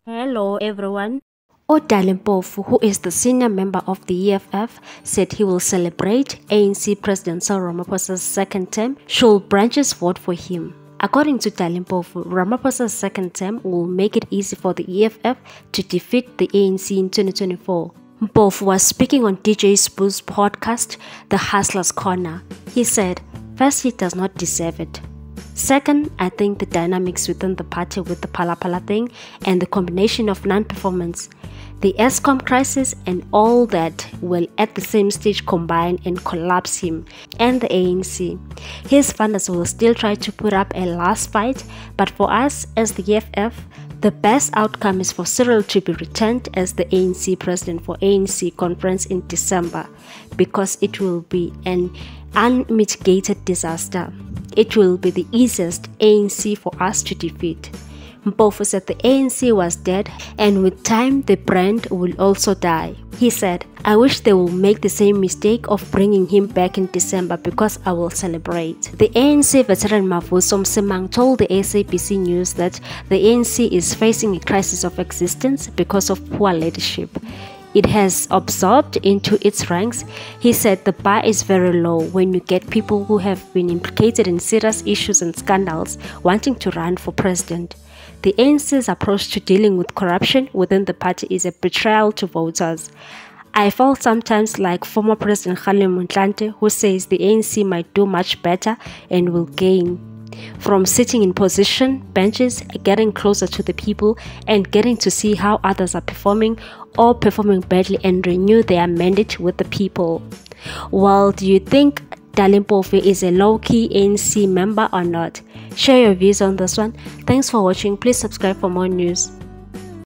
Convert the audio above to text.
Hello everyone. Adv Dali Mpofu, who is the senior member of the EFF, said he will celebrate ANC President Cyril Ramaphosa's second term should branches vote for him. According to Dali Mpofu, Ramaphosa's second term will make it easy for the EFF to defeat the ANC in 2024. Mpofu was speaking on DJ Spoo's podcast, The Hustler's Corner. He said, first, he does not deserve it. Second, I think the dynamics within the party with the Pala thing and the combination of non-performance, the ESCOM crisis and all that will at the same stage combine and collapse him and the ANC. His funders will still try to put up a last fight, but for us as the EFF, the best outcome is for Cyril to be returned as the ANC president for ANC conference in December, because it will be an unmitigated disaster. It will be the easiest ANC for us to defeat. Mpofu said the ANC was dead and with time the brand will also die. He said, I wish they will make the same mistake of bringing him back in December because I will celebrate. The ANC veteran Mavuso Msimang told the SABC News that the ANC is facing a crisis of existence because of poor leadership. It has absorbed into its ranks. He said the bar is very low when you get people who have been implicated in serious issues and scandals wanting to run for president. The ANC's approach to dealing with corruption within the party is a betrayal to voters. I felt sometimes like former President Kgalema Motlanthe, who says the ANC might do much better and will gain from sitting in position benches, getting closer to the people and getting to see how others are performing or performing badly and renew their mandate with the people. Well, do you think Dali Mpofu is a low-key ANC member or not? Share your views on this one. Thanks for watching. Please subscribe for more news.